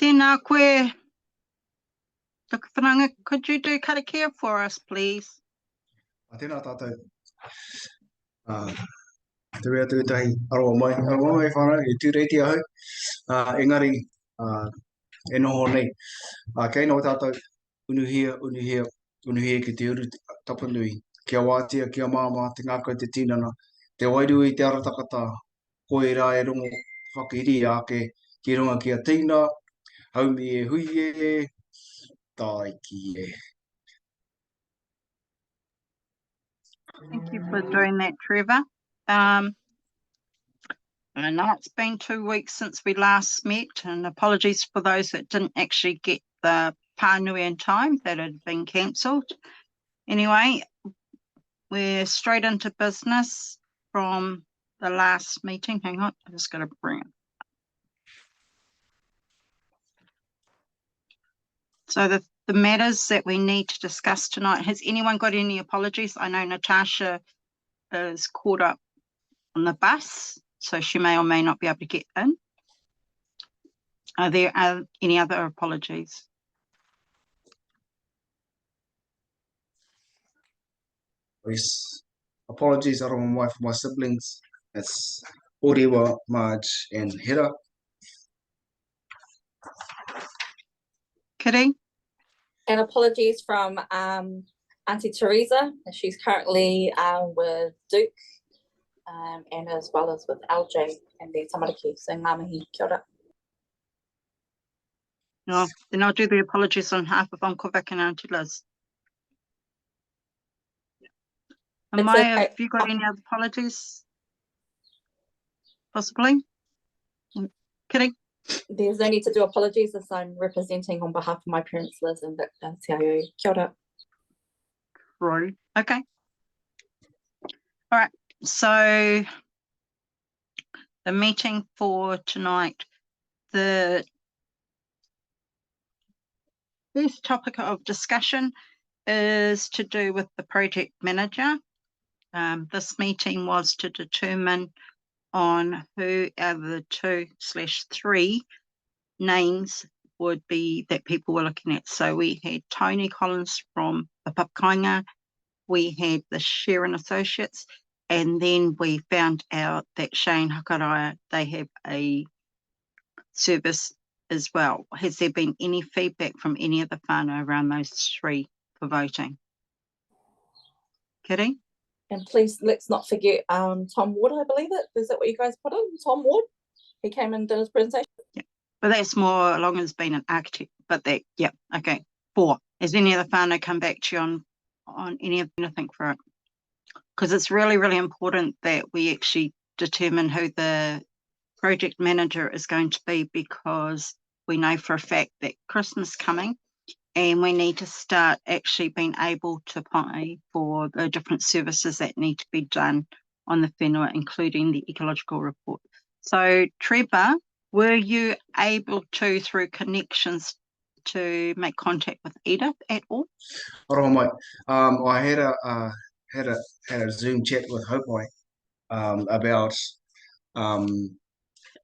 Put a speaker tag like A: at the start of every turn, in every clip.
A: Tēnā koe, Tuku Whananga, could you do karakia for us, please?
B: Tēnā tātou. Te wea tūtahi aroa mai whanau, e tūreiti ahau. Engari, e noho nei. Kei no tātou unuhia ki te uru tapanui. Kia wātia, kia māma, te ngākau te tinana. Te wairui, te arotakata, koe rā e rongo whakiri ake ki runga kia tīna, haumi e hui e, tai ki e.
A: Thank you for doing that, Trevor. I know it's been 2 weeks since we last met, and apologies for those that didn't actually get the pānui in time, that had been cancelled. Anyway, we're straight into business from the last meeting. Hang on, I just got to bring it. So the matters that we need to discuss tonight, has anyone got any apologies? I know Natasha is caught up on the bus, so she may or may not be able to get in. Are there any other apologies?
B: Yes. Apologies are on my for my siblings. It's Uri Whatumanawa, Marge, and Hira.
A: Kiri?
C: And apologies from Auntie Teresa. She's currently with Duke, and as well as with LJ and their tamariki. So ngā mihi, kia ora.
A: No, then I'll do the apologies on behalf of Uncle Vic and Auntie Liz. And Maya, have you got any other apologies? Possibly? Kiri?
C: There's no need to do apologies as I'm representing on behalf of my parents, Liz and Vic. Te aioi, kia ora.
A: Right. Okay. All right. So the meeting for tonight, the first topic of discussion is to do with the project manager. This meeting was to determine on who out of the 2/3 names would be that people were looking at. So we had Tony Collins from the Papakainga, we had the Sharon Associates, and then we found out that Shane Hakaraia, they have a service as well. Has there been any feedback from any of the whānau around those 3 for voting? Kiri?
C: And please, let's not forget Tom Ward, I believe it. Is that what you guys put in? Tom Ward? He came and did his presentation.
A: Yeah, but that's more along as being an architect. But that, yeah, okay. 4. Has any of the whānau come back to you on any of anything for it? Because it's really, really important that we actually determine who the project manager is going to be, because we know for a fact that Christmas coming and we need to start actually being able to pay for the different services that need to be done on the whenua, including the ecological report. So Trevor, were you able to, through connections, to make contact with Edith at all?
B: Aroha mai. I had a Zoom chat with Haakopaa about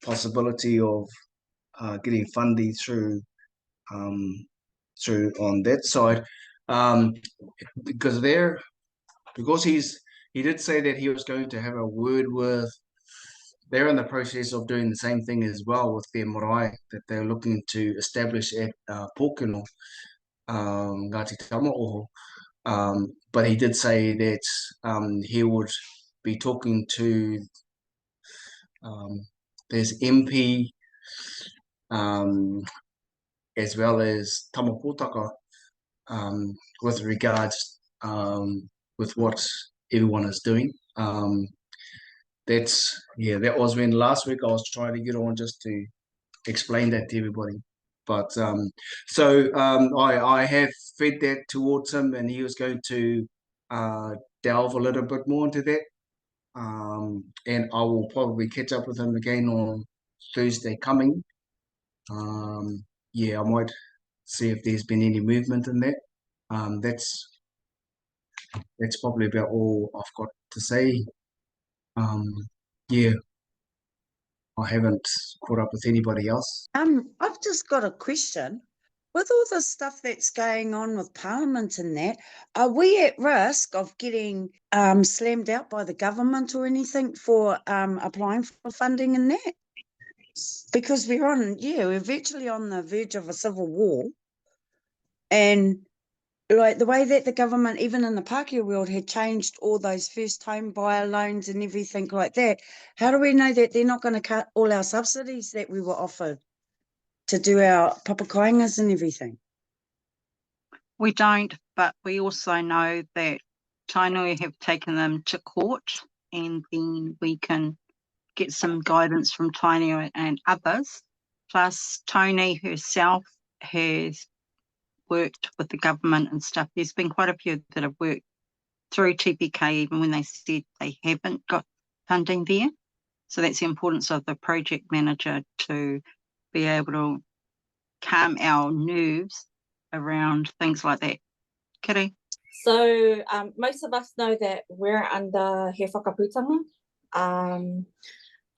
B: possibility of getting funding through on that side, because he did say that he was going to have a word with. They're in the process of doing the same thing as well with their marae that they're looking to establish at Pōkeno, Ngāti Tamaoho. But he did say that he would be talking to there's MP as well as Tamapōtaka with regards with what everyone is doing. That was when last week I was trying to get on just to explain that to everybody. But I have fed that towards him, and he was going to delve a little bit more into that. And I will probably catch up with him again on Thursday coming. I might see if there's been any movement in that. That's probably about all I've got to say. I haven't caught up with anybody else.
D: I've just got a question. With all the stuff that's going on with Parliament and that, are we at risk of getting slammed out by the government or anything for applying for funding in that? Because we're virtually on the verge of a civil war. And like the way that the government, even in the Pākehā world, had changed all those first home buyer loans and everything like that, how do we know that they're not going to cut all our subsidies that we were offered to do our Papakaingas and everything?
A: We don't, but we also know that Tainui have taken them to court, and then we can get some guidance from Tainui and others. Plus, Tony herself has worked with the government and stuff. There's been quite a few that have worked through TPK, even when they said they haven't got funding there. So that's the importance of the project manager to be able to calm our nerves around things like that. Kiri?
C: So most of us know that we're under he whakaputanga.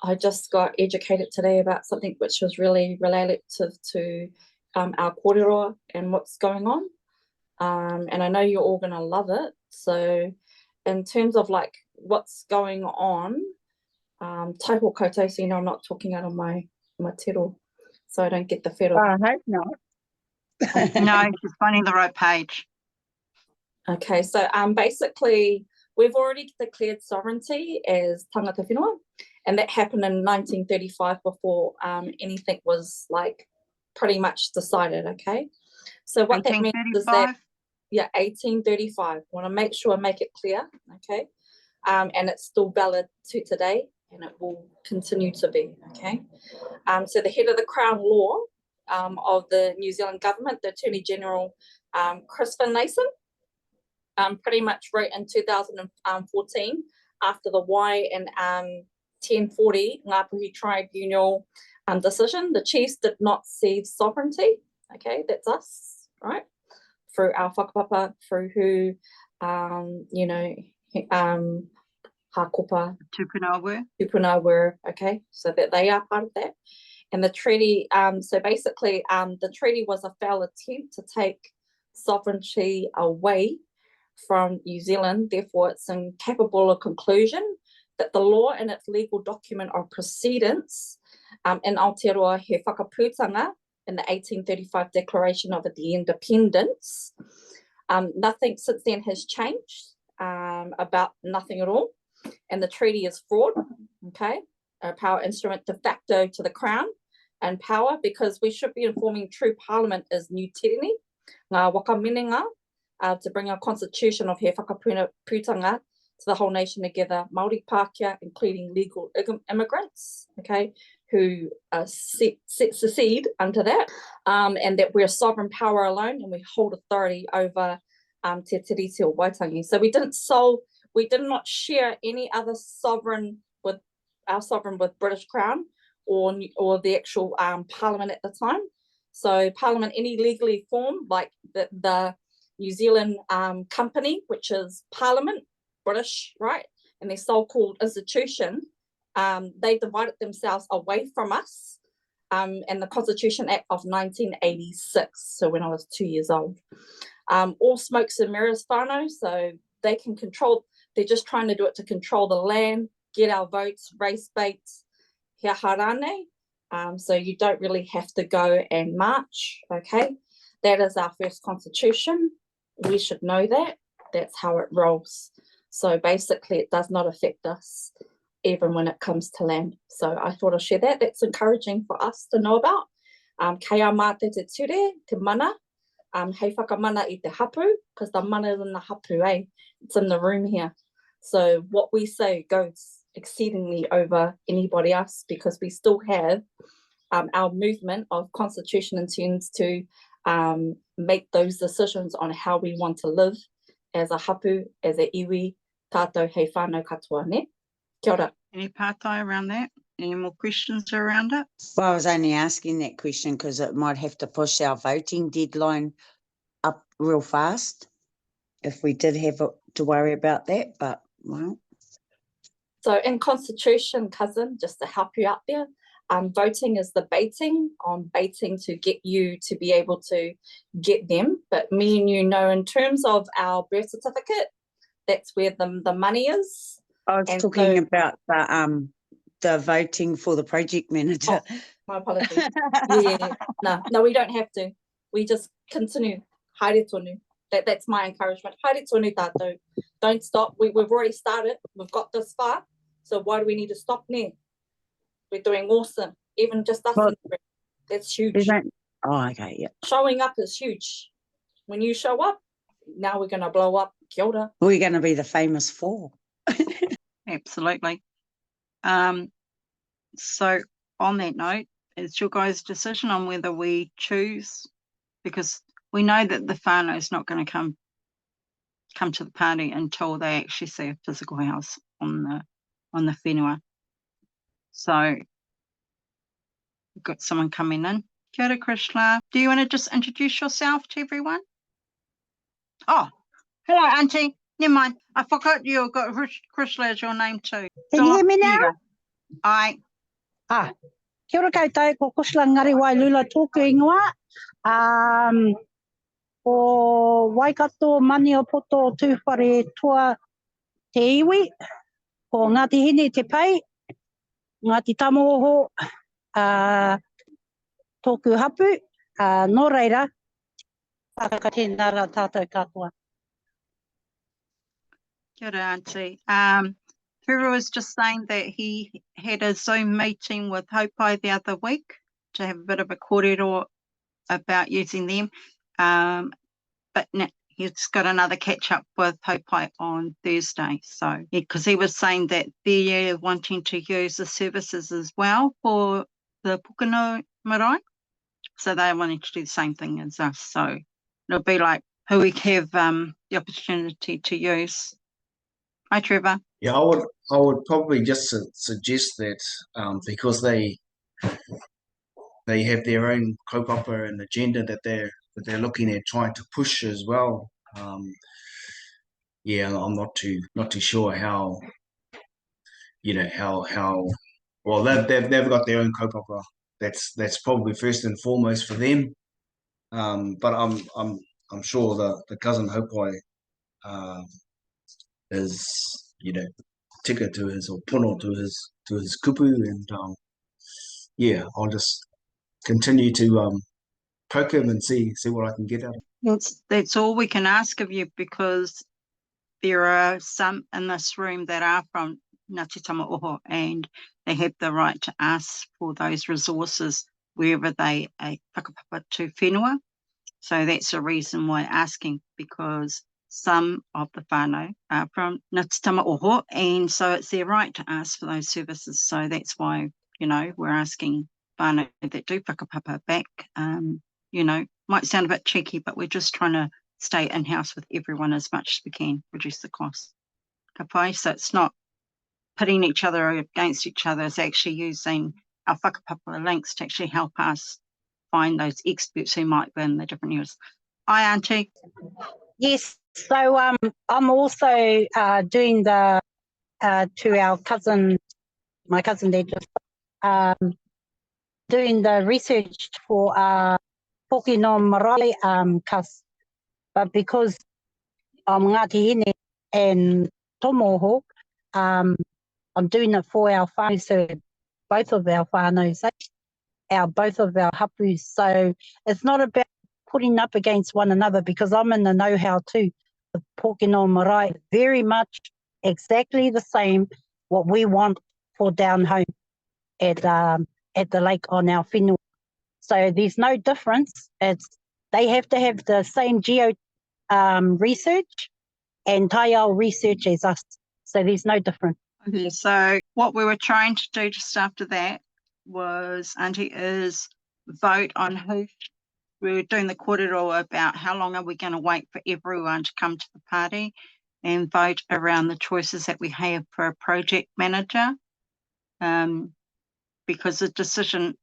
C: I just got educated today about something which was really related to our kōrero and what's going on. And I know you're all going to love it. So in terms of like what's going on, taiho koutou, so you know I'm not talking out of my tiro, so I don't get the whero.
D: I hope not.
A: No, she's finding the right page.
C: Okay, so basically we've already declared sovereignty as tangata whenua, and that happened in 1935 before anything was like pretty much decided. Okay, so what that means is that 1835. Want to make sure I make it clear. Okay, and it's still valid to today, and it will continue to be. Okay, so the head of the Crown Law of the New Zealand government, the Attorney General Chris Finlayson, pretty much wrote in 2014 after the Y and 1040 Ngāpuhi Tribunal decision, the chiefs did not cede sovereignty. Okay, that's us, right? Through our whakapapa, through who, Haakopaa, Tupuna were, okay, so that they are part of that. And the treaty, so basically, the treaty was a failed attempt to take sovereignty away from New Zealand. Therefore, it's incapable of conclusion that the law and its legal document of precedence in Aotearoa he whakaputanga in the 1835 Declaration of the Independence. Nothing since then has changed, about nothing at all. And the treaty is fraud, okay? A power instrument de facto to the Crown and power, because we should be informing true Parliament is new tirini, ngā wakaminenga, to bring a constitution of he whakaputanga to the whole nation together, Māori Pākehā, including legal immigrants, okay, who secede under that, and that we're sovereign power alone and we hold authority over te tiriti o Waitangi. So we did not share any other sovereign with British Crown or the actual Parliament at the time. So Parliament, any legally formed, like the New Zealand company, which is Parliament, British, right? And their so-called institution, they divided themselves away from us and the Constitution Act of 1986, so when I was 2 years old. All smokes and mirrors whanau, so they can control, they're just trying to do it to control the land, get our votes, race baits, hea harane. So you don't really have to go and march, okay? That is our first constitution. We should know that. That's how it rolls. So basically it does not affect us even when it comes to land. So I thought I'd share that. That's encouraging for us to know about. Kei a mā te ture, te mana, hei whakamana I te hapu, because the mana is in the hapu, eh? It's in the room here. So what we say goes exceedingly over anybody else, because we still have our movement of constitution intends to make those decisions on how we want to live as a hapu, as a iwi, tātou hei whānau katoa, ne? Kia ora.
A: Any pātai around that? Any more questions around it?
D: Well, I was only asking that question because it might have to push our voting deadline up real fast if we did have to worry about that, but well.
C: So in Constitution, cousin, just to help you out there, voting is the baiting to get you to be able to get them. But me and you know, in terms of our birth certificate, that's where the money is.
D: I was talking about the voting for the project manager.
C: Oh, my apologies. Yeah, no, we don't have to. We just continue. Haere tonu. That's my encouragement. Haere tonu tātou. Don't stop. We've already started. We've got this far. So why do we need to stop now? We're doing awesome. Even just us.
D: Well,
C: that's huge.
D: Oh, okay, yeah.
C: Showing up is huge. When you show up, now we're going to blow up. Kia ora.
D: We're going to be the famous four.
A: Absolutely. So on that note, it's your guys' decision on whether we choose, because we know that the whanau is not going to come to the party until they actually see a physical house on the whenua. So we've got someone coming in. Kia ora, Krishna. Do you want to just introduce yourself to everyone? Oh, hello, Auntie. Never mind. I forgot you've got Krishna as your name too.
E: Can you hear me now?
A: Aye.
E: Kia ora koutou, ko Kusla Ngari Wailula tōku ingoa. Ko Waikato mani o poto tūwhare toa te iwi. Ko Ngāti Hine te pai. Ngāti Tamoho tōku hapu. Nō reira, whakatēnā rā tātou katoa.
A: Kia ora, Auntie. Puru was just saying that he had a Zoom meeting with Haakopaa the other week to have a bit of a kōrero about using them. But he's got another catch up with Haakopaa on Thursday. So, because he was saying that they're wanting to use the services as well for the Papakainga marae. So they're wanting to do the same thing as us. So it'll be like who we have the opportunity to use. Hi, Trevor.
B: Yeah, I would probably just suggest that because they have their own kaupapa and agenda that they're looking at trying to push as well. Yeah, I'm not too sure how well they've got their own kaupapa. That's probably first and foremost for them. But I'm sure the cousin Haakopaa is tika to his or pono to his kupu, and yeah, I'll just continue to poke him and see what I can get out of him.
A: That's all we can ask of you, because there are some in this room that are from Ngāti Tamaoho, and they have the right to ask for those resources wherever they whakapapa to whenua. So that's the reason why asking, because some of the whānau are from Ngāti Tamaoho, and so it's their right to ask for those services. So that's why, we're asking whānau that do whakapapa back. Might sound a bit cheeky, but we're just trying to stay in-house with everyone as much as we can, reduce the cost. Ka pai? So it's not pitting each other against each other, it's actually using our whakapapa links to actually help us find those experts who might be in the different areas. Hi, Auntie.
E: Yes, so I'm also doing the to our cousin, my cousin there, just doing the research for Papakainga marae kas, but because I'm Ngāti Hine and Tomoho, I'm doing it for our whānau, so both of our whānau, both of our hapus. So it's not about putting up against one another, because I'm in the know-how too. The Papakainga marae, very much exactly the same what we want for down home at the lake on our whenua. So there's no difference. They have to have the same geo research and taiao research as us. So there's no difference.
A: Okay, so what we were trying to do just after that was, Auntie, is vote on who. We were doing the kōrero about how long are we going to wait for everyone to come to the party, and vote around the choices that we have for a project manager, because the decision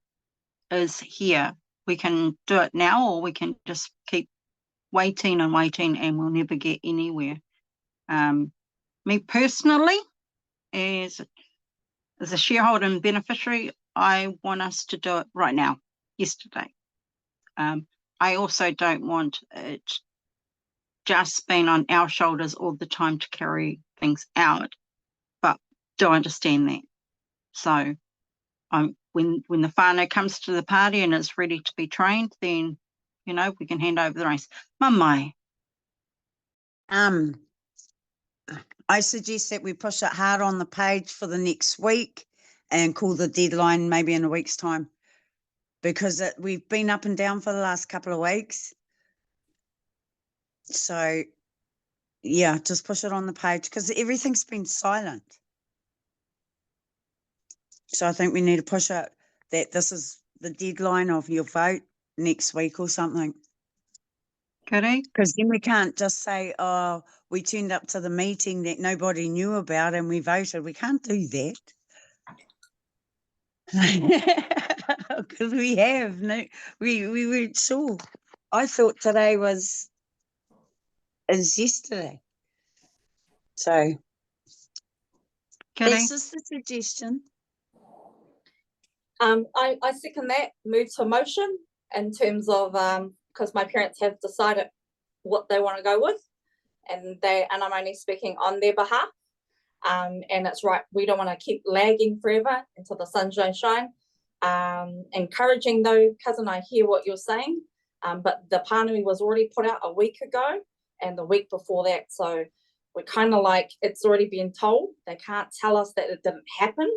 A: is here. We can do it now, or we can just keep waiting and waiting, and we'll never get anywhere. Me personally, as a shareholder and beneficiary, I want us to do it right now, yesterday. I also don't want it just being on our shoulders all the time to carry things out, but do understand that. So when the whanau comes to the party and is ready to be trained, then, you know, we can hand over the reins. Mamai.
D: I suggest that we push it hard on the page for the next week and call the deadline maybe in a week's time, because we've been up and down for the last couple of weeks. So, yeah, just push it on the page because everything's been silent. So I think we need to push it that this is the deadline of your vote next week or something.
A: Correct.
D: Because then we can't just say, oh, we turned up to the meeting that nobody knew about and we voted. We can't do that. Because we have. No, we weren't sure. I thought today is yesterday. So that's just a suggestion.
C: I second that. Move to motion in terms of because my parents have decided what they want to go with, and I'm only speaking on their behalf. And it's right. We don't want to keep lagging forever until the sun don't shine. Encouraging though, cousin, I hear what you're saying. But the pānui was already put out a week ago and the week before that. So we're kind of like, it's already been told. They can't tell us that it didn't happen.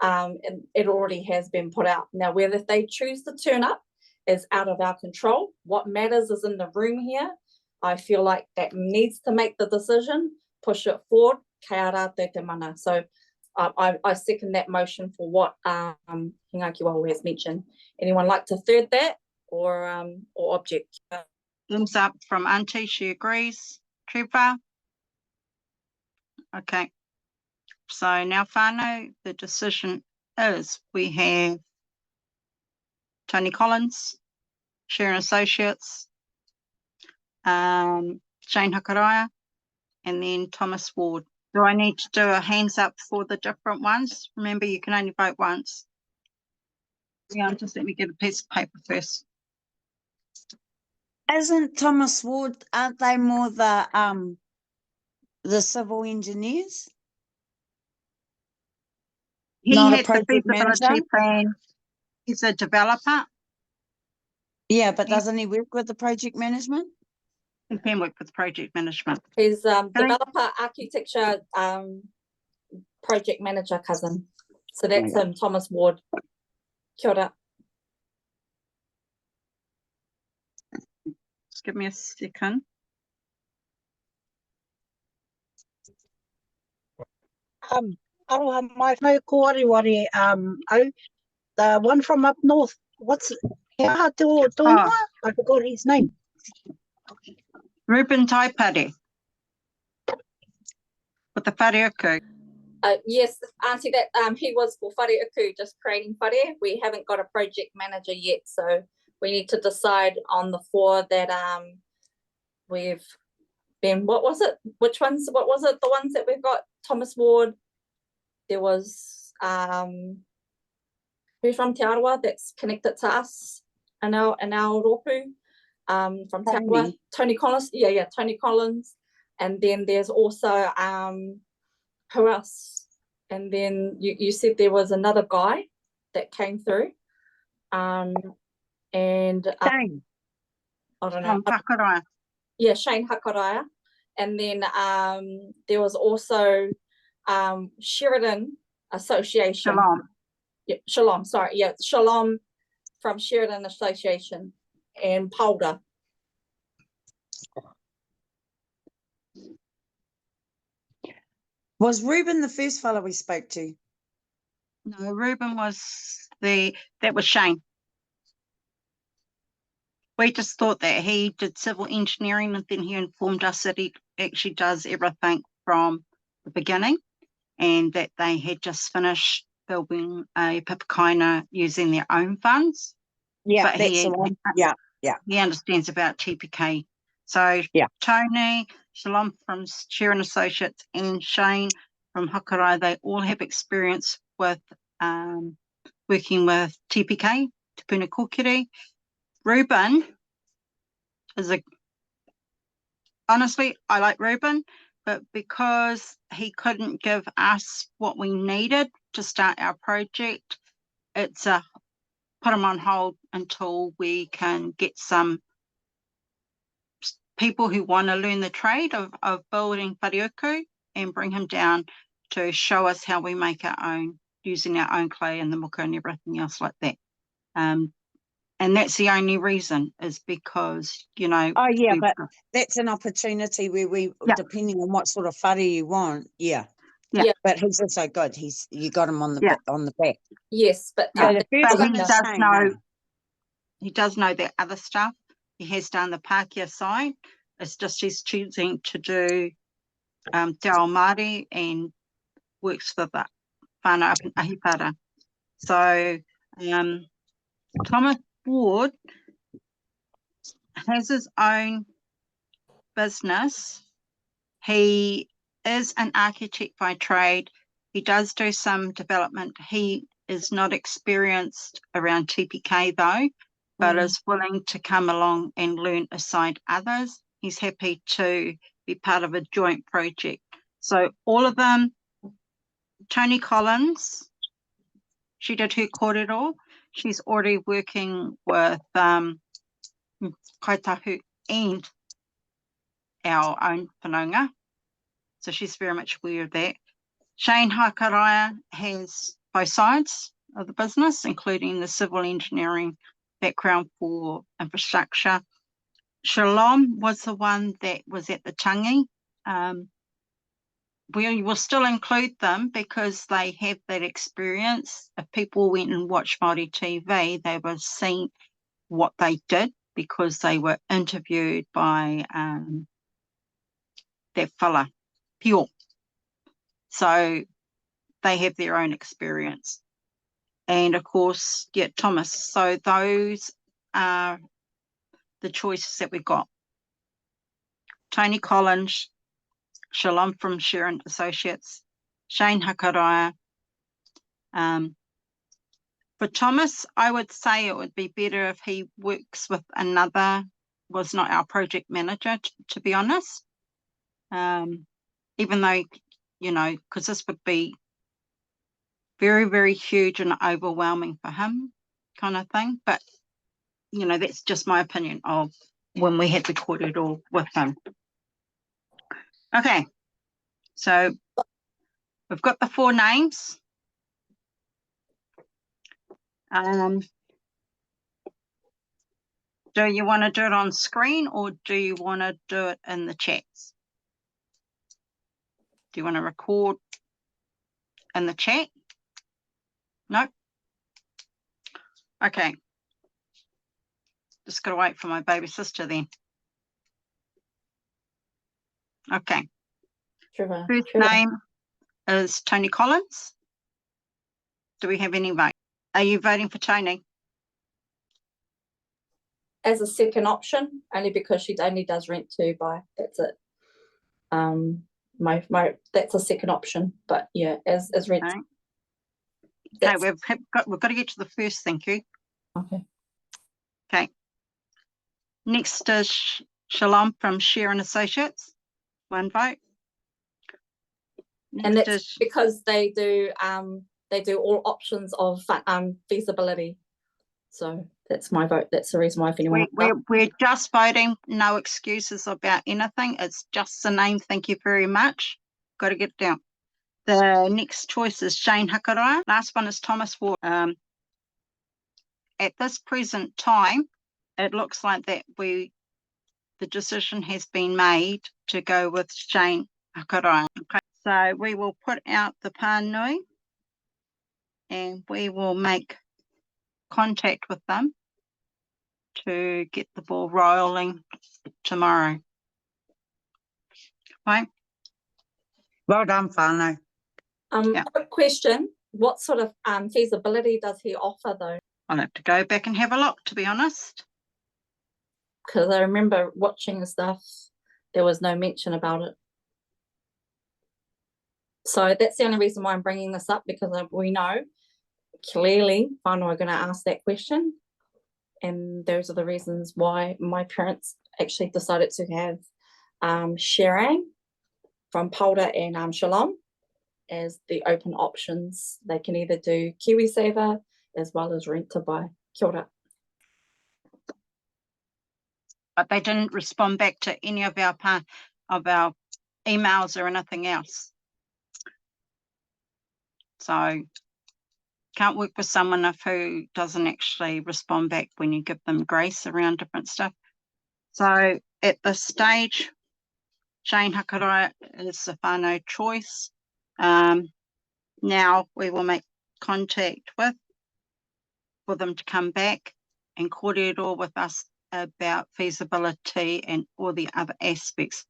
C: And it already has been put out. Now, whether they choose to turn up is out of our control. What matters is in the room here. I feel like that needs to make the decision, push it forward. Kia ora te mana. So I second that motion for what Hingaki Waho has mentioned. Anyone like to third that or object?
A: Thumbs up from Auntie, she agrees. Trevor? Okay. So now whanau, the decision is we have Tony Collins, Sharon Associates, Shane Hakaraya, and then Thomas Ward. Do I need to do a hands up for the different ones? Remember, you can only vote once. Yeah, just let me get a piece of paper first.
D: Isn't Thomas Ward, aren't they more the civil engineers?
A: He
D: Not a
A: had the
D: project
A: feasibility
D: manager?
A: plan. He's a developer.
D: Yeah, but doesn't he work with the project management?
A: He can work with project management.
C: He's developer, architecture, project manager, cousin. So that's Thomas Ward. Kia ora.
A: Just give me a second.
E: Aroha mai whai kōreware the one from up north, what's Hea Te Toinua? I forgot his name.
A: Ruben Taipare with the whare uku.
C: Yes, Auntie, that he was for whare uku, just creating whare. We haven't got a project manager yet, so we need to decide on the four that we've been. What was it? Which ones? What was it? The ones that we've got? Thomas Ward. There was who's from Te Arawa that's connected to us in our rōpū. From Te Arawa, Tony Collins. Yeah, Tony Collins. And then there's also who else? And then you said there was another guy that came through. And
D: Shane.
C: I don't know.
A: Hakaraya.
C: Yeah, Shane Hakaraya. And then there was also Sheridan Association.
A: Shalom.
C: Yeah, Shalom, sorry. Yeah, Shalom from Sheridan Association and Polder.
D: Was Ruben the first fellow we spoke to?
A: No, Ruben was that was Shane. We just thought that he did civil engineering, and then he informed us that he actually does everything from the beginning, and that they had just finished building a Papakainga using their own funds.
D: Yeah,
A: but
D: that's the one. Yeah.
A: He understands about TPK. So Tony, Shalom from Sharon Associates, and Shane from Hakaraya, they all have experience with working with TPK, Te Puna Kōkiri. Ruben is honestly, I like Ruben, but because he couldn't give us what we needed to start our project, it's put him on hold until we can get some people who want to learn the trade of building whariuku and bring him down to show us how we make our own, using our own clay and the muka and everything else like that. And that's the only reason, is because, you know.
D: Oh, yeah, but that's an opportunity where we,
A: Yeah.
D: depending on what sort of whare you want, yeah.
A: Yeah.
C: Yeah.
D: But he's also good. You got him on the
A: Yeah.
D: on the back.
C: Yes, but
D: So the first
A: But
D: one
A: he
D: is
A: does
D: Shane,
A: know.
D: no?
A: He does know that other stuff. He has done the Pākehā side. It's just he's choosing to do Te Ao Māori and works for the whanau up in Ahipara. So Thomas Ward has his own business. He is an architect by trade. He does do some development. He is not experienced around TPK though, but is willing to come along and learn aside others. He's happy to be part of a joint project. So all of them, Tony Collins, she did her kōrero. She's already working with Kaitahu and our own whanaunga. So she's very much aware of that. Shane Haakopaa has both sides of the business, including the civil engineering background for infrastructure. Shalom was the one that was at the tangi. We will still include them because they have that experience. If people went and watched Māori TV, they were seeing what they did because they were interviewed by that fella, Pio. So they have their own experience. And of course, yeah, Thomas. So those are the choices that we've got. Tony Collins, Shalom from Sharon Associates, Shane Haakopaa. For Thomas, I would say it would be better if he works with another, was not our project manager, to be honest. Even though, you know, because this would be very, very huge and overwhelming for him kind of thing. But, you know, that's just my opinion of when we had recorded it all with him. Okay, so we've got the 4 names. Do you want to do it on screen or do you want to do it in the chats? Do you want to record in the chat? No? Okay. Just got to wait for my baby sister then. Okay. First name is Tony Collins. Do we have any vote? Are you voting for Tony?
C: As a second option, only because she only does rent to buy. That's it. That's a second option, but yeah, as rent.
A: Okay, we've got to get to the first. Thank you.
C: Okay.
A: Okay. Next is Shalom from Sharon Associates. 1 vote. Next
C: And that's
A: is,
C: because they do all options of feasibility. So that's my vote. That's the reason why, if anyone
A: we're just voting, no excuses about anything. It's just the name. Thank you very much. Got to get it down. The next choice is Shane Haakopaa. Last one is Thomas Ward. At this present time, it looks like that the decision has been made to go with Shane Haakopaa. Okay, so we will put out the pānui and we will make contact with them to get the ball rolling tomorrow. Right?
D: Well done, whānau.
A: Yeah.
C: Quick question. What sort of feasibility does he offer though?
A: I'll have to go back and have a look, to be honest.
C: Because I remember watching the stuff, there was no mention about it. So that's the only reason why I'm bringing this up, because we know clearly whanau are going to ask that question, and those are the reasons why my parents actually decided to have sharing from Paura and Shalom as the open options. They can either do KiwiSaver as well as rent to buy. Kia ora.
A: But they didn't respond back to any of our emails or anything else. So can't work with someone who doesn't actually respond back when you give them grace around different stuff. So at this stage, Jane Hakarai is the whanau choice. Now we will make contact for them to come back and kōrero with us about feasibility and all the other aspects.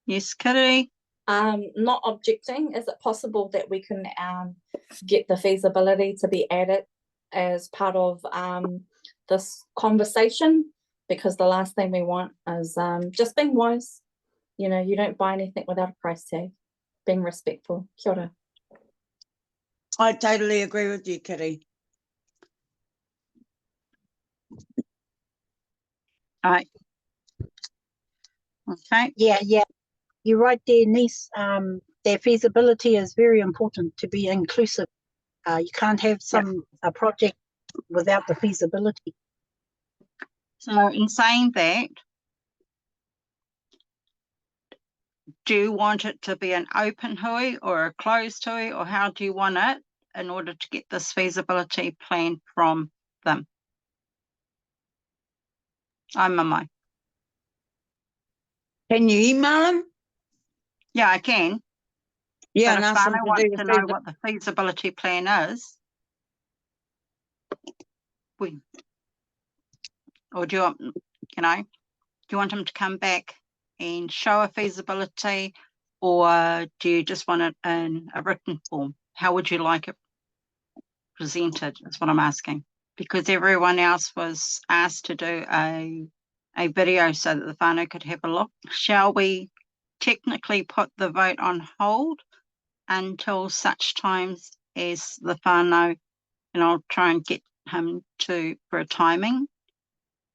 A: Yes, Kiri?
C: Not objecting. Is it possible that we can get the feasibility to be added as part of this conversation? Because the last thing we want is just being wise. You know, you don't buy anything without a price tag. Being respectful. Kia ora.
D: I totally agree with you, Kitty.
A: All right. Okay.
E: Yeah, you're right there, niece. Their feasibility is very important to be inclusive. You can't have a project without the feasibility.
A: So in saying that, do you want it to be an open hui or a closed hui, or how do you want it in order to get this feasibility plan from them? I'm Mamai.
D: Can you email them?
A: Yeah, I can.
D: Yeah,
A: But
D: and
A: if
D: ask them
A: Whanau
D: to
A: wants
D: do
A: to
D: the
A: know what the feasibility plan is, or do you want, do you want them to come back and show a feasibility, or do you just want it in a written form? How would you like it presented is what I'm asking, because everyone else was asked to do a video so that the whanau could have a look. Shall we technically put the vote on hold until such times as the whanau, and I'll try and get him for a timing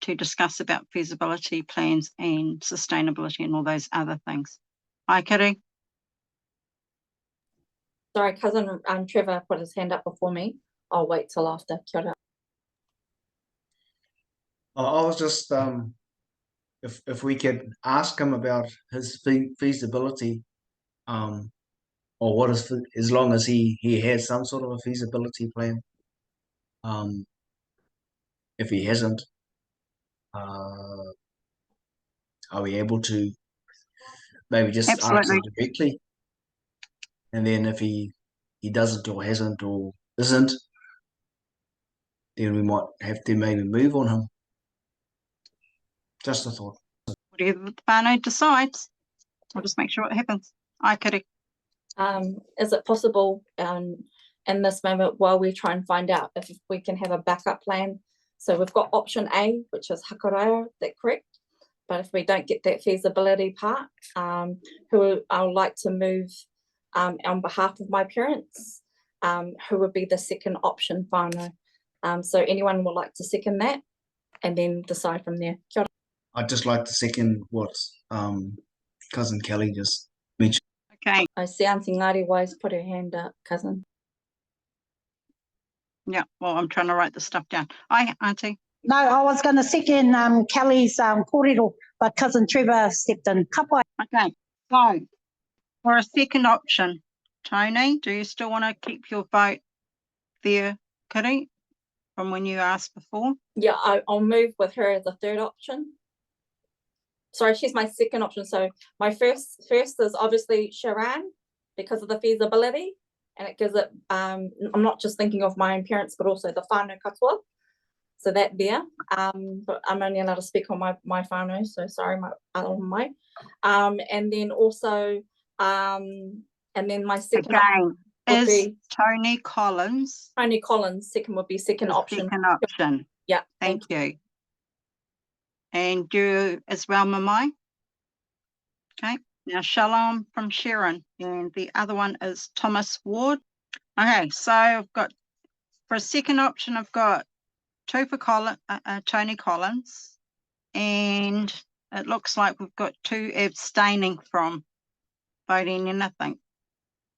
A: to discuss about feasibility plans and sustainability and all those other things. Hi, Kiri.
C: Sorry, cousin Trevor put his hand up before me. I'll wait till after. Kia ora.
B: I was just if we could ask him about his feasibility, or what is, as long as he has some sort of a feasibility plan. If he hasn't, are we able to maybe just ask
A: Absolutely.
B: him directly? And then if he doesn't or hasn't or isn't, then we might have to maybe move on him. Just a thought.
A: Whatever the whanau decides, I'll just make sure it happens. Hi, Kiri.
C: Is it possible in this moment while we try and find out if we can have a backup plan? So we've got option A, which is Hakaraya, is that correct? But if we don't get that feasibility part, who I would like to move on behalf of my parents, who would be the second option whanau? So anyone would like to second that and then decide from there. Kia ora.
B: I'd just like to second what cousin Kelly just mentioned.
A: Okay.
C: I see Auntie Ngāti Wise put her hand up, cousin.
A: Yeah, well, I'm trying to write the stuff down. Hi, Auntie.
E: No, I was going to second Kelly's kōrero, but cousin Trevor stepped in. Kapai.
A: Okay, so for a second option, Tony, do you still want to keep your vote there, Kiri, from when you asked before?
C: Yeah, I'll move with her as the third option. Sorry, she's my second option. So my first is obviously Sharan because of the feasibility, and it gives it. I'm not just thinking of my own parents, but also the whanau katoa. So that there. But I'm only allowed to speak on my whanau, so sorry, my. And then also, and then my second
A: Again,
C: would
A: is
C: be
A: Tony Collins
C: Tony Collins. Second would be second
A: the
C: option.
A: second option?
C: Yeah,
A: Thank you. And you as well, Mamai? Okay, now Shalom from Sharon, and the other one is Thomas Ward. Okay, so I've got For a second option, I've got two for Tony Collins, and it looks like we've got two abstaining from voting anything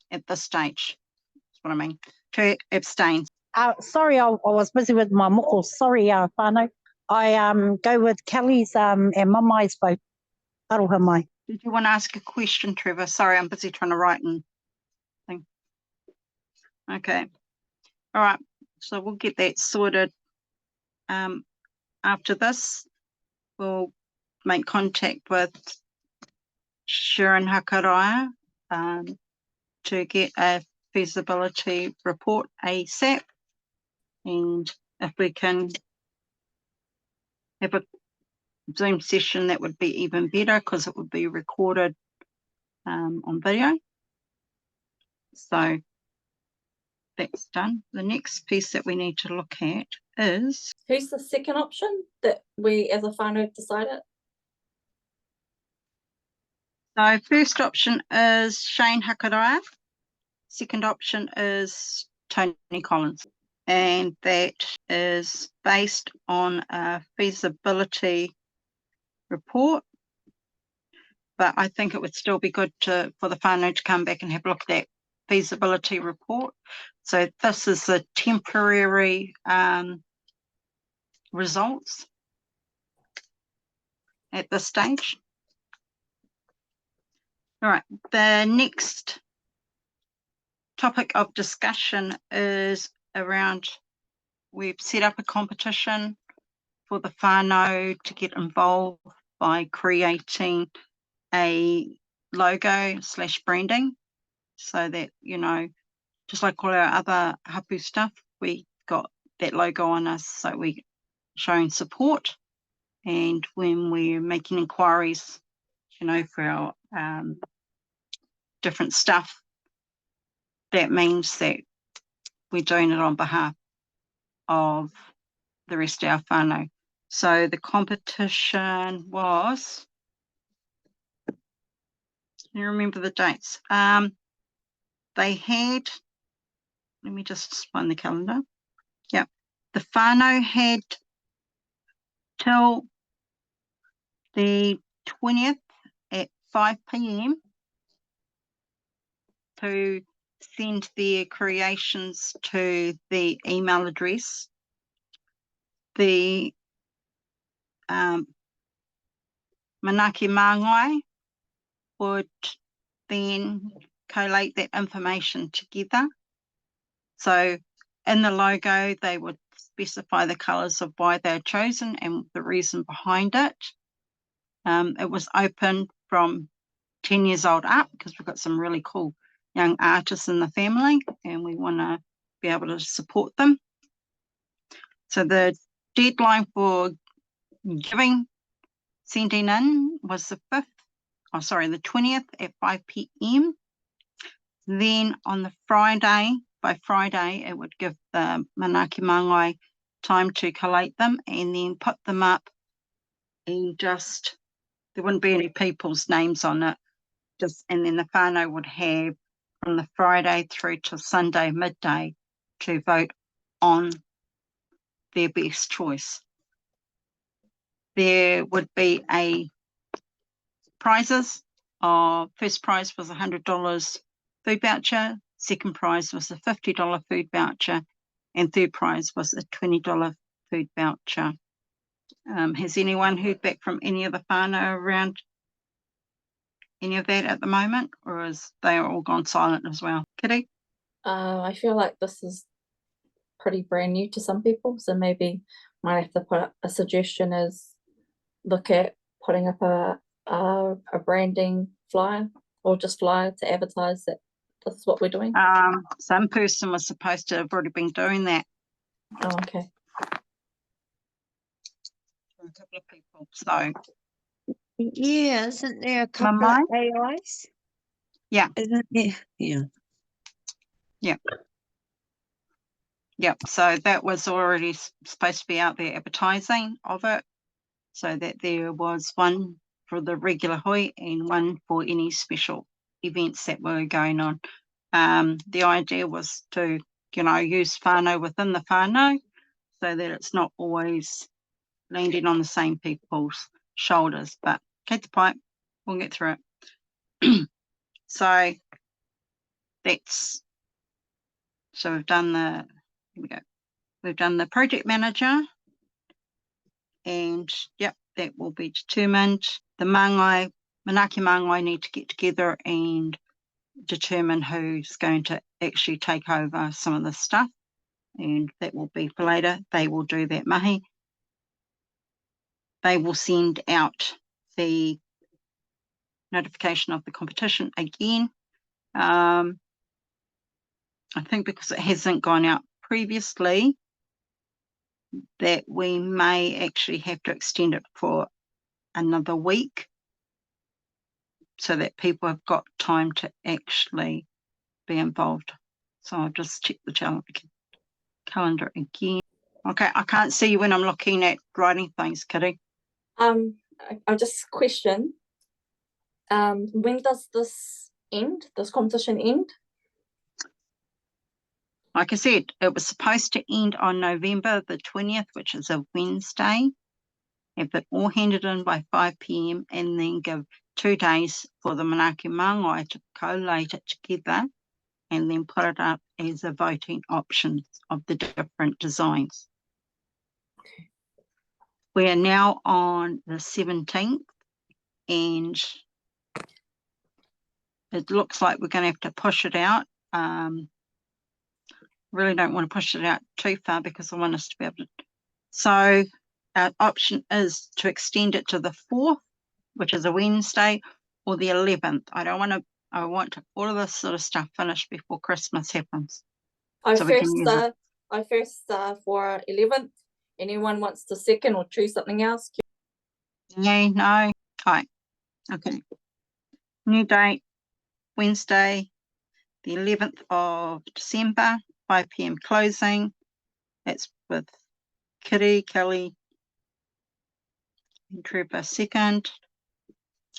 A: at this stage. That's what I mean. Two abstains.
E: Sorry, I was busy with my moko. Sorry, whanau. I go with Kelly's and Mamai's vote. Aroha mai.
A: Did you want to ask a question, Trevor? Sorry, I'm busy trying to write and thing. Okay. All right. So we'll get that sorted. After this, we'll make contact with Sharon Hakaraia to get a feasibility report ASAP. And if we can have a Zoom session, that would be even better because it would be recorded on video. So that's done. The next piece that we need to look at is...
C: Who's the second option that we as a whanau decided?
A: So first option is Shane Hakaraia. Second option is Tony Collins. And that is based on a feasibility report. But I think it would still be good for the whanau to come back and have a look at that feasibility report. So this is the temporary results at this stage. All right, the next topic of discussion is around, we've set up a competition for the whanau to get involved by creating a logo / branding, so that, you know, just like all our other hapu stuff, we got that logo on us, so we showing support. And when we're making inquiries, you know, for our different stuff, that means that we're doing it on behalf of the rest of our whanau. So the competition was, you remember the dates? They had, let me just find the calendar. Yeah, the whanau had till the 20th at 5 p.m. to send their creations to the email address. The Manaki Māngai would then collate that information together. So in the logo, they would specify the colours of why they're chosen and the reason behind it. It was open from 10 years old up because we've got some really cool young artists in the family and we want to be able to support them. So the deadline for sending in was the 20th at 5 p.m. Then on the Friday, by Friday, it would give the Manaki Māngai time to collate them and then put them up, and just, there wouldn't be any people's names on it. And then the whanau would have from the Friday through to Sunday midday to vote on their best choice. There would be prizes. First prize was $100 food voucher, second prize was a $50 food voucher, and third prize was a $20 food voucher. Has anyone heard back from any of the whanau around any of that at the moment, or is they are all gone silent as well? Kitty?
C: I feel like this is pretty brand new to some people, so maybe might have to put up a suggestion is look at putting up a branding flyer or just flyer to advertise that this is what we're doing.
A: Some person was supposed to have already been doing that.
C: Oh, okay.
A: For a couple of people. So
D: Yeah, isn't there a couple
A: Mamai?
D: of AIs?
A: Yeah.
D: Isn't there? Yeah.
A: Yeah. Yeah. So that was already supposed to be out there advertising of it, so that there was one for the regular hui and one for any special events that were going on. The idea was to you know, use whanau within the whanau so that it's not always landing on the same people's shoulders. But kei te pai, we'll get through it. So we've done the, here we go. We've done the project manager, and yep, that will be determined. The Mangai, Manaaki Mangai need to get together and determine who's going to actually take over some of this stuff, and that will be for later. They will do that mahi. They will send out the notification of the competition again. I think because it hasn't gone out previously, that we may actually have to extend it for another week so that people have got time to actually be involved. So I'll just check the calendar again. Okay, I can't see you when I'm looking at writing things, Kitty.
C: I'll just question. When does this end? This competition end?
A: Like I said, it was supposed to end on November the 20th, which is a Wednesday. Have it all handed in by 5 p.m. and then give 2 days for the Manaaki Mangai to collate it together and then put it up as a voting option of the different designs. We are now on the 17th, and it looks like we're going to have to push it out. Really don't want to push it out too far because I want us to be able to. So our option is to extend it to the 4th, which is a Wednesday, or the 11th. I want all of this sort of stuff finished before Christmas happens.
C: I
A: So
C: first for 11th. Anyone wants to second or choose something else?
A: No. Right. Okay. New date, Wednesday, the 11th of December, 5 p.m. closing. That's with Kitty, Kelly, and Trevor second.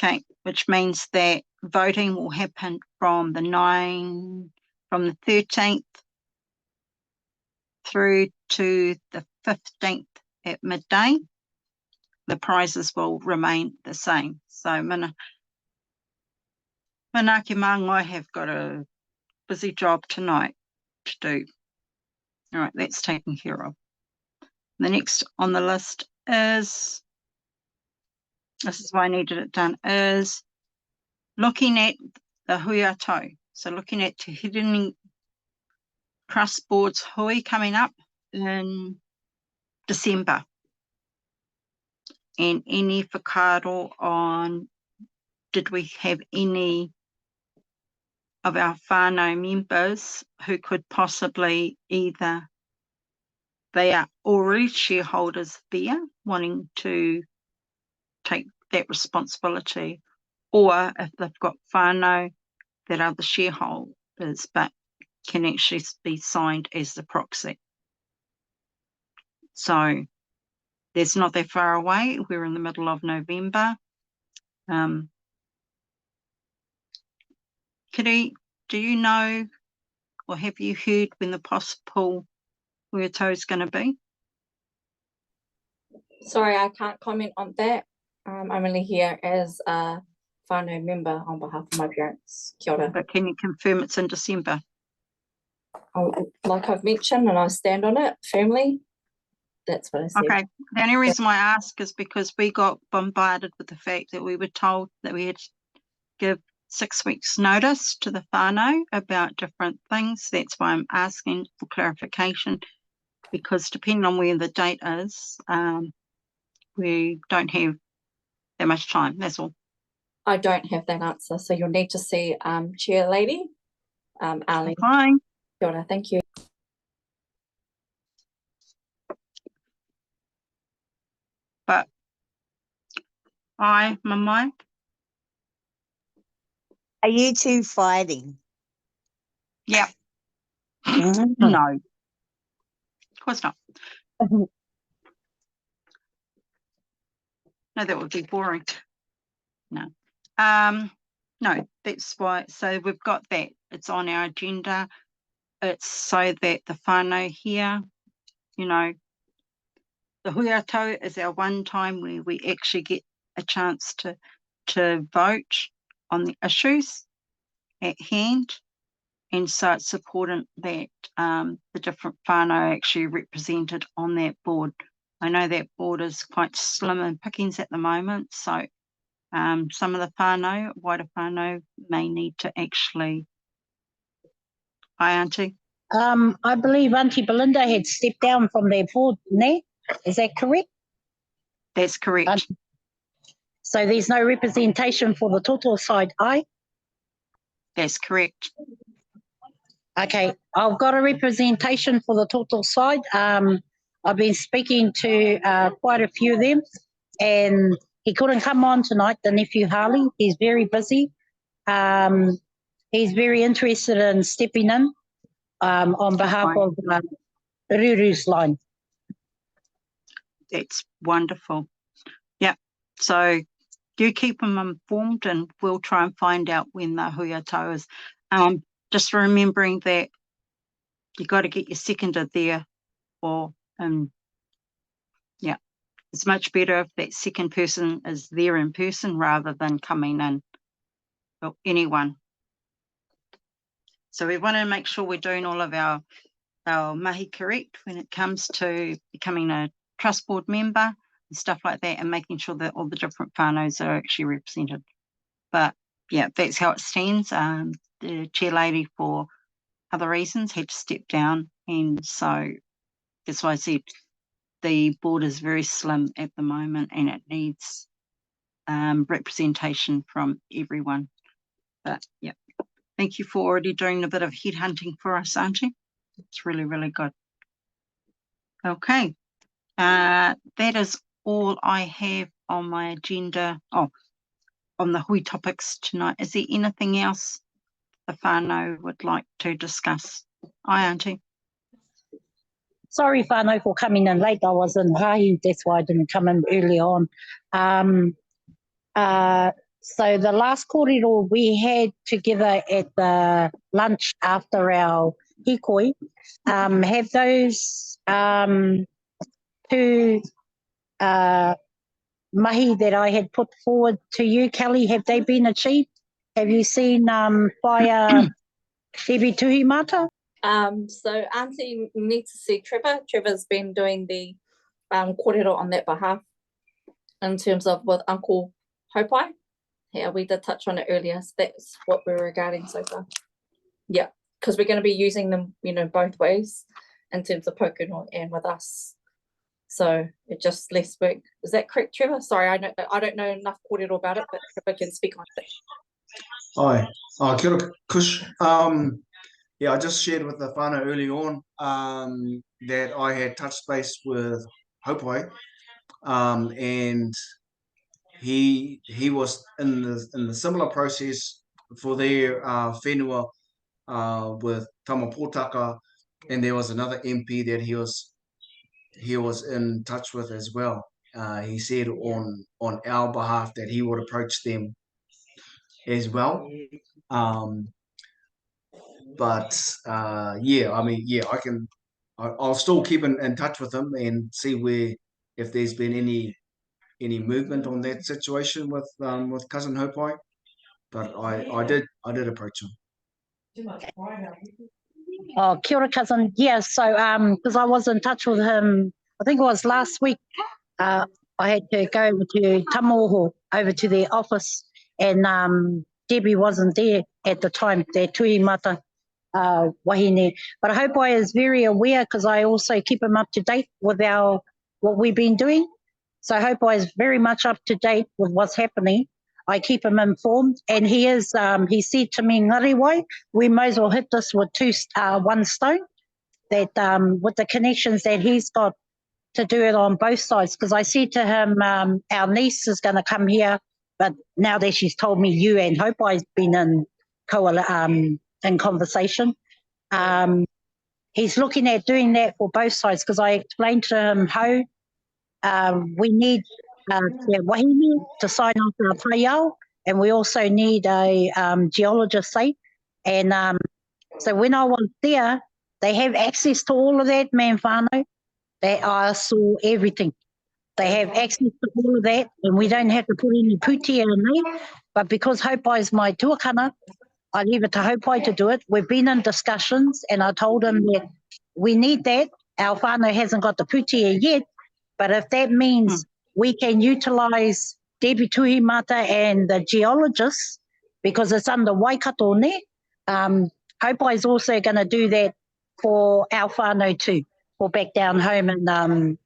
A: Okay, which means that voting will happen from the 13th through to the 15th at midday. The prizes will remain the same. So Manaaki Mangai have got a busy job tonight to do. All right, that's taken care of. The next on the list is, this is why I needed it done, is looking at the hui atau. So looking at Te Hirini Trust Board's hui coming up in December. And any whakaaro on, did we have any of our whanau members who could possibly either, they are already shareholders there wanting to take that responsibility, or if they've got whanau that are the shareholders but can actually be signed as the proxy. So that's not that far away. We're in the middle of November. Kitty, do you know or have you heard when the possible hui atau is going to be?
C: Sorry, I can't comment on that. I'm only here as a whānau member on behalf of my parents. Kia ora.
A: But can you confirm it's in December?
C: Like I've mentioned, and I stand on it firmly. That's what I said.
A: Okay. The only reason why I ask is because we got bombarded with the fact that we were told that we had to give 6 weeks notice to the whānau about different things. That's why I'm asking for clarification, because depending on where the date is, we don't have that much time. That's all.
C: I don't have that answer, so you'll need to see Chair Lady, Ali.
A: Fine.
C: Kia ora, thank you.
A: But my mic.
D: Are you two fighting?
A: Yeah.
D: Mhm.
A: No. Of course not. No, that would be boring. No. No, that's why. So we've got that. It's on our agenda. it's so that the whanau here, you know, the huiatau is our one time where we actually get a chance to vote on the issues at hand. And so it's important that the different whanau are actually represented on that board. I know that board is quite slim in pickings at the moment, so some of the whanau, wider whanau, may need to actually. Hi, Auntie.
E: I believe Auntie Belinda had stepped down from their board, ne? Is that correct?
A: That's correct.
E: So there's no representation for the total side, aye?
A: That's correct.
E: Okay, I've got a representation for the total side. I've been speaking to quite a few of them, and he couldn't come on tonight, the nephew Harley. He's very busy. He's very interested in stepping in on behalf of Ruru's line.
A: That's wonderful. Yeah, so you keep them informed and we'll try and find out when the huiatau is. Just remembering that you got to get your seconder there, or yeah, it's much better if that second person is there in person rather than coming in, or anyone. So we want to make sure we're doing all of our mahi correct when it comes to becoming a trust board member and stuff like that, and making sure that all the different whanau's are actually represented. But yeah, that's how it stands. The chair lady, for other reasons, had to step down, and so that's why I said the board is very slim at the moment and it needs representation from everyone. But yeah, thank you for already doing a bit of headhunting for us, Auntie. It's really, really good. Okay, that is all I have on my agenda. Oh, on the hui topics tonight. Is there anything else the whanau would like to discuss? Hi, Auntie.
E: Sorry, whanau, for coming in late. I was in Hawaii, that's why I didn't come in early on. So the last kōrero we had together at the lunch after our hikoi, have those two mahi that I had put forward to you, Kelly, have they been achieved? Have you seen Whaia Debbie Tuhimata?
C: So Auntie needs to see Trevor. Trevor's been doing the kōrero on that behalf in terms of with Uncle Haakopaa. Yeah, we did touch on it earlier. So that's what we're regarding so far. Yeah, because we're going to be using them, you know, both ways in terms of Pokeno and with us. So it just less work. Is that correct, Trevor? Sorry, I don't know enough kōrero about it, but Trevor can speak on it.
B: Hi, kia ora, Kush. Yeah, I just shared with the whānau early on that I had touched base with Haakopaa, and he was in the similar process for their whenua with Tamapōtaka, and there was another MP that he was in touch with as well. He said on our behalf that he would approach them as well. But yeah, I mean, yeah, I'll still keep in touch with him and see if there's been any movement on that situation with cousin Haakopaa. But I did approach him.
E: Oh, kia ora, cousin. Yeah, so because I was in touch with him, I think it was last week. I had to go over to Tamaoho, over to their office, and Debbie wasn't there at the time, their Tuhimata wahine. But Haakopaa is very aware because I also keep him up to date with what we've been doing. So Haakopaa is very much up to date with what's happening. I keep him informed, and he is. He said to me, "Ngariwai, we may as well hit this with one stone." That with the connections that he's got to do it on both sides. Because I said to him, our niece is going to come here, but now that she's told me you and Haakopaa has been in conversation, he's looking at doing that for both sides. Because I explained to him how we need wahine to sign off our payao, and we also need a geologist, say. And so when I was there, They have access to all of that, man whanau. I saw everything. They have access to all of that, and we don't have to put any putia in there. But because Haupā is my tuakana, I leave it to Haupā to do it. We've been in discussions, and I told him that we need that. Our whānau hasn't got the putia yet, but if that means we can utilise Debbie Tuhimata and the geologists, because it's under Waikato ne, Haupā is also going to do that for our whānau too, for back down home and on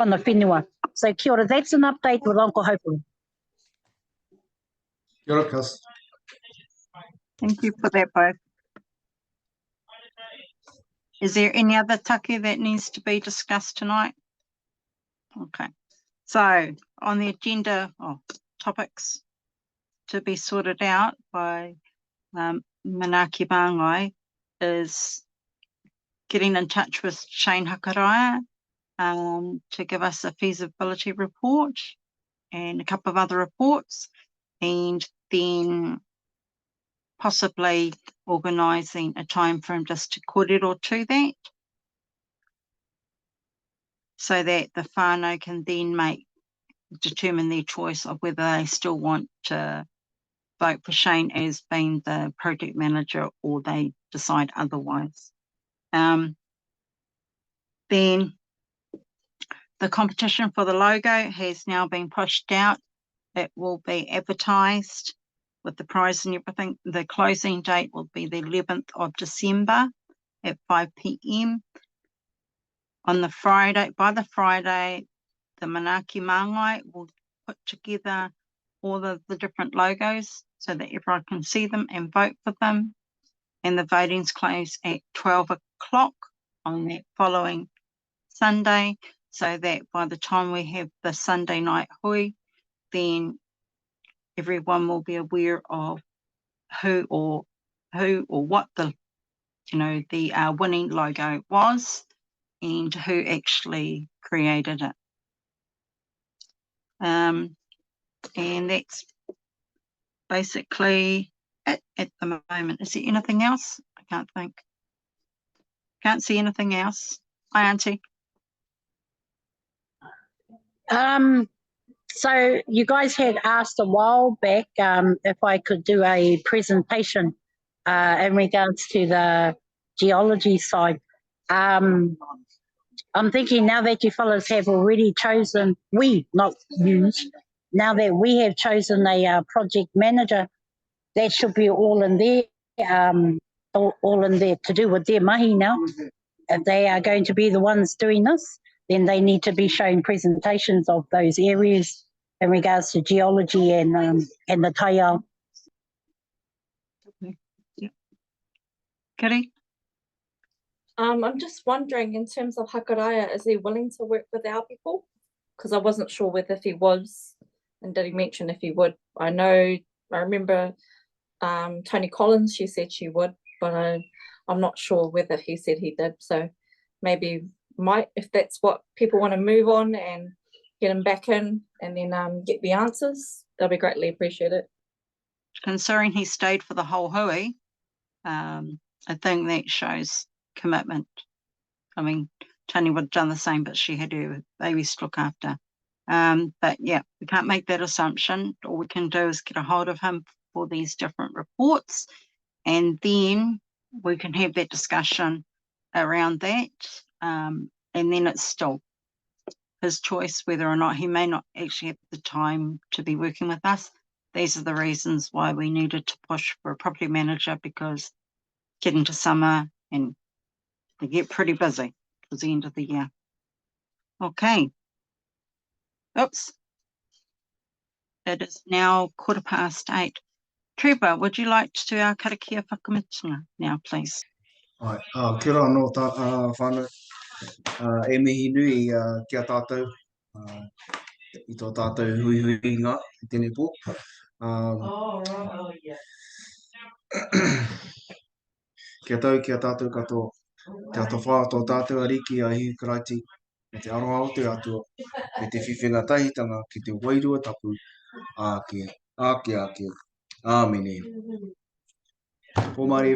E: the whenua. So kia ora, that's an update with Uncle Haupā.
B: Kia ora, Kels.
A: Thank you for that, both. Is there any other take that needs to be discussed tonight? Okay. So on the agenda of topics to be sorted out by Manu Haakopaa is getting in touch with Shane Hakaraia to give us a feasibility report and a couple of other reports, and then possibly organising a time frame just to kōrero to that, so that the whānau can then determine their choice of whether they still want to vote for Shane as being the project manager or they decide otherwise. Then the competition for the logo has now been pushed out. It will be advertised with the prize and everything. The closing date will be the 11th of December at 5 p.m. On the Friday, the Manaaki Māngai will put together all of the different logos so that everyone can see them and vote for them. And the voting's closed at 12 o'clock on that following Sunday, so that by the time we have the Sunday night hui, then everyone will be aware of who or what the winning logo was and who actually created it. And that's basically it at the moment. Is there anything else? I can't think. Can't see anything else. Hi, Auntie.
E: So you guys had asked a while back if I could do a presentation in regards to the geology side. I'm thinking now that you fellas have already chosen, not you, now that we have chosen a project manager, that should be all in there, all in there to do with their mahi now. If they are going to be the ones doing this, then they need to be showing presentations of those areas in regards to geology and the taiao.
A: Yeah. Kiri?
C: I'm just wondering, in terms of Hakaraia, is he willing to work with our people? Because I wasn't sure whether if he was, and did he mention if he would. I remember Tony Collins, she said she would, but I'm not sure whether he said he did. So maybe if that's what people want to move on and get him back in and then get the answers, they'll be greatly appreciated.
A: Considering he stayed for the whole hui, I think that shows commitment. I mean, Tony would have done the same, but she had her babies to look after. But yeah, we can't make that assumption. All we can do is get a hold of him for these different reports, and then we can have that discussion around that. And then it's still his choice whether or not he may not actually have the time to be working with us. These are the reasons why we needed to push for a property manager, because getting to summer and they get pretty busy towards the end of the year. Okay. Oops. It is now 8:15. Trevor, would you like to do our karakia whakamitunga now, please?
B: Ai, kia ora no whānau. E mihi nui kia tātou i tō tātou hui ngā i tēnei pō. Kia tātou katoa. Te atawha tō tātou ariki a hiu karaiti. Me te aroha o te atua. Me te whiwhenga tahitanga ki te wairua tapu. Āke. Āmene. Pōmare